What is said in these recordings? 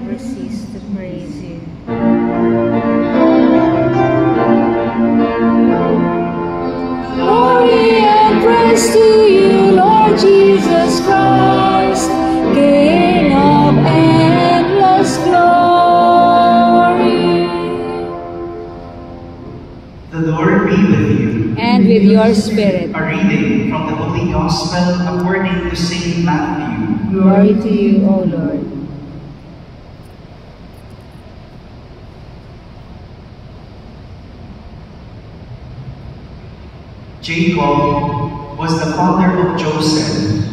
never cease to praise you. Glory and praise to you, Lord Jesus Christ, King of endless glory. The Lord be with you. And with your spirit. A reading from the Holy Gospel according to St. Matthew. Glory to you, O Lord. Jacob was the father of Joseph,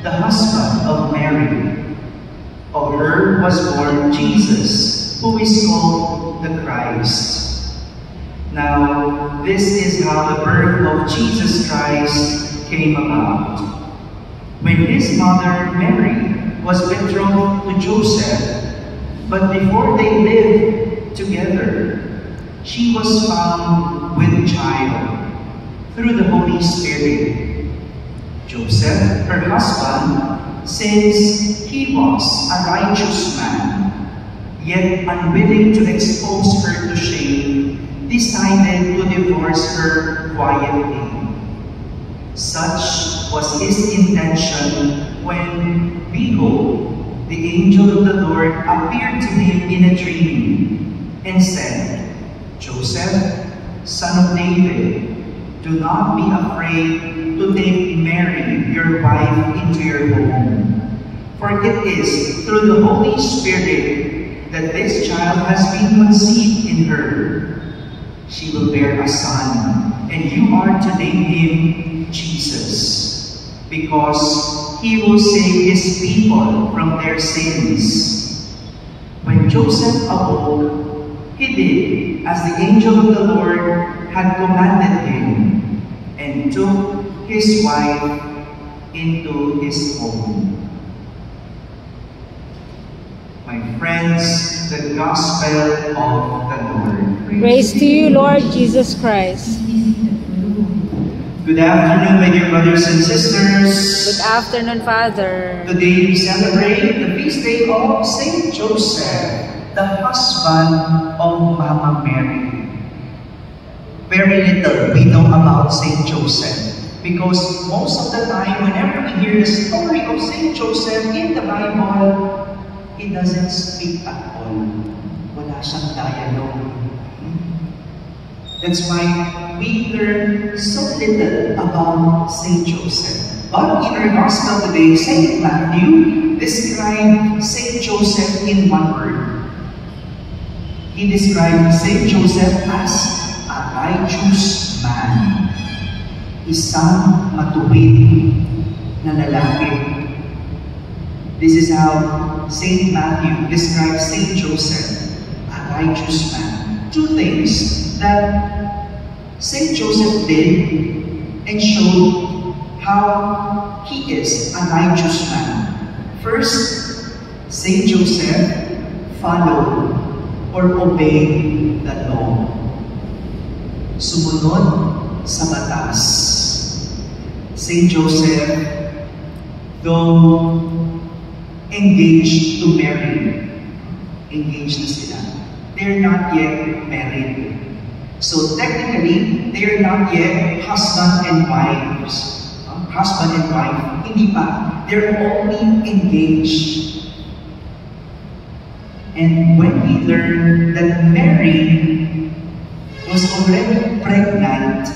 the husband of Mary. Of her was born Jesus, who is called the Christ. Now, this is how the birth of Jesus Christ came about. When his mother Mary was betrothed to Joseph, but before they lived together, she was found with child through the Holy Spirit. Joseph, her husband, since he was a righteous man, yet unwilling to expose her to shame, decided to divorce her quietly. Such was his intention when, behold, the angel of the Lord appeared to him in a dream and said, Joseph, son of David, do not be afraid to take Mary, your wife, into your home. For it is through the Holy Spirit that this child has been conceived in her. She will bear a son, and you are to name him Jesus, because he will save his people from their sins. When Joseph awoke, he did as the angel of the Lord had commanded him, and took his wife into his home. My friends, the Gospel of the Lord. Praise to you, Lord Jesus Christ. Good afternoon, my dear brothers and sisters. Good afternoon, Father. Today we celebrate the feast day of Saint Joseph, the husband of Mama Mary. Very little we know about Saint Joseph, because most of the time, whenever we hear the story of Saint Joseph in the Bible, it doesn't speak at all. Wala siyang dialogue. That's why we learn so little about Saint Joseph. But in our Gospel today, Saint Matthew described Saint Joseph in one word. He described Saint Joseph as a righteous man, isang matuwid na lalaki. This is how Saint Matthew describes Saint Joseph, a righteous man. Two things that Saint Joseph did and showed how he is a righteous man. First, Saint Joseph followed or obeyed the law. Sumunod sa batas. Saint Joseph, though engaged to Mary, engaged na sila, they're not yet married. So technically, they're not yet husband and wives. Husband and wife, hindi pa. They're only engaged. And when we learn that Mary was already pregnant,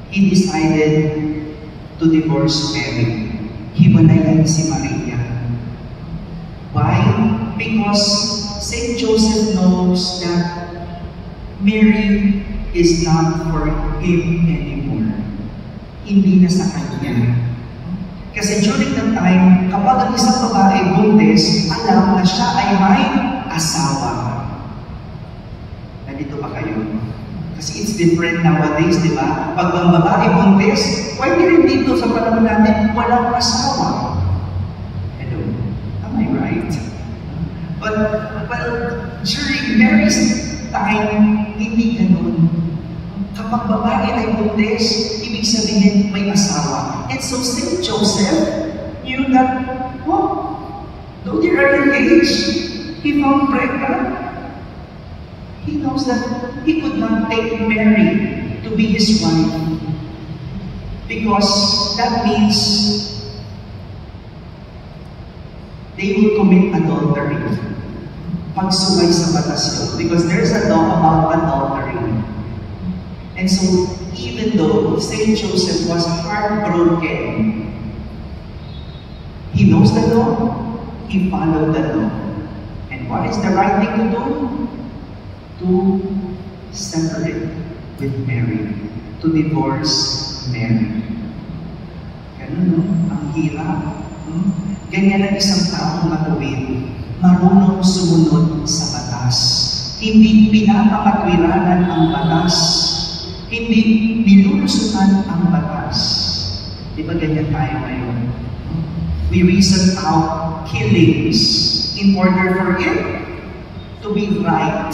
he decided to divorce Mary. Hiwalayan si Maria. Why? Because Saint Joseph knows that Mary is not for him anymore. Hindi na sa kanya. Kasi during that time, kapag ang isang babae buntis, alam na siya ay may asawa. Nandito ba kayo? Kasi it's different nowadays, di ba? Pag ang babae buntis, pwede rin dito sa panahon natin, walang asawa. Hello? Am I right? But, well, during Mary's time, hindi ganun. Kapag babae ay buntis, ibig sabihin may asawa. And so Saint Joseph knew that, oh, Though they are engaged, he found pregnant. He knows that he could not take Mary to be his wife because that means they will commit adultery. Pagsuway sa batas yun. Because there's a law about adultery. And so, even though Saint Joseph was heartbroken, he knows the law, he followed the law. And what is the right thing to do? To separate with Mary, to divorce Mary. Ganun, no? Ang hirap. Ganyan ang isang taong matuwid, marunong sumunod sa batas. Hindi pinapakatwiranan ang batas. Hindi nilulusutan ang batas. Di ba ganyan tayo ngayon? We reason out killings in order for it to be right.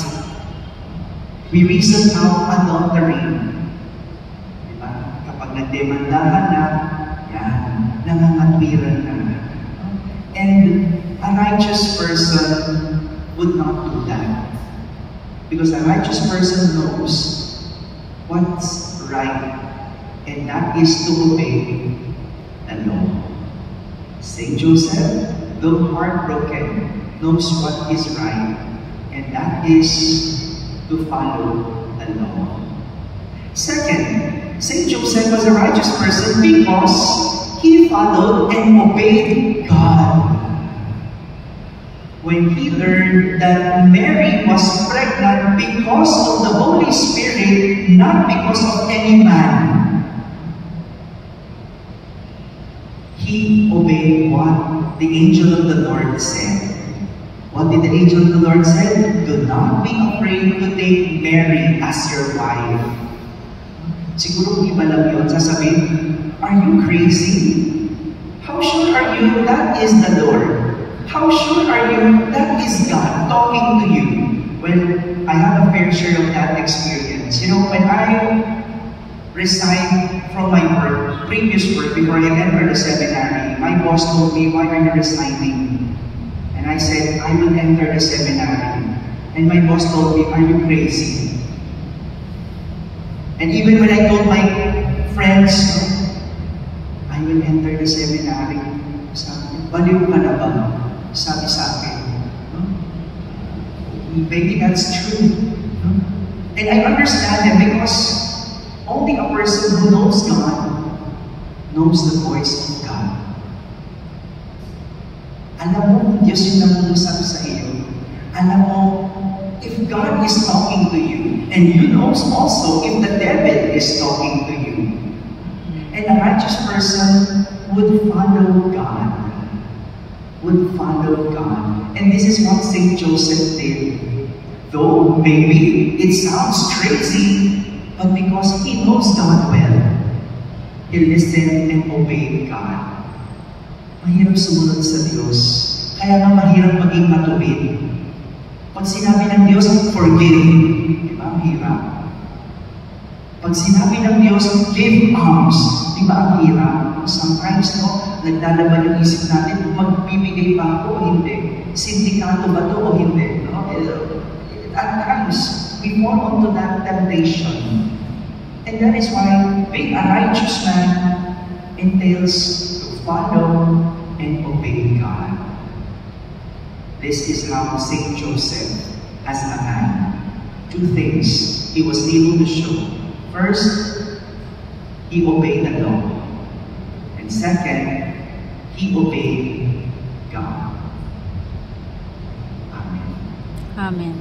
We reason out adultery. Diba? Kapag nagdemandahan na, yan, nangangatwiran na. And a righteous person would not do that. Because a righteous person knows what's right, and that is to obey the law. Saint Joseph, though heartbroken, knows what is right, and that is to follow the law. Second, Saint Joseph was a righteous person because he followed and obeyed God. When he learned that Mary was pregnant because of the Holy Spirit, not because of any man, he obeyed what the angel of the Lord said. What did the angel of the Lord say? Do not be afraid to take Mary as your wife. Siguro iba lang yun. Sasabihin, are you crazy? How sure are you that is the Lord? How sure are you that is God talking to you? Well, I have a fair share of that experience. You know, when I resigned from my work, previous work, before I entered the seminary, my boss told me, why are you resigning? And I said, I will enter the seminary. And my boss told me, are you crazy? And even when I told my friends, I will enter the seminary, sabi, baliw ka na ba? Sabi sa akin. Maybe that's true. And I understand them because only a person who knows God knows the voice of God. Alam mo kung Diyos yung nangungusap sa iyo. Alam mo, if God is talking to you, and you know also if the devil is talking to you. And a righteous person would follow God. Would follow God. And this is what Saint Joseph did. Though maybe it sounds crazy, but because he knows God well, he listened and obeyed God. Mahirap sumunod sa Diyos. Kaya nga mahirap maging matuwid. Pag sinabi ng Diyos, forgive. Di ba? Ang hirap. Pag sinabi ng Diyos, give alms. Di ba? Ang hirap. Sometimes, no, nagdalaban yung isip natin kung magbibigay ba ako o hindi. Sindikato ba ito o hindi? No? At times, we fall onto that temptation. And that is why being a righteous man entails to follow and obey God. This is how Saint Joseph, as a man, two things he was able to show. First, he obeyed the law. And second, he obeyed God. Amen. Amen.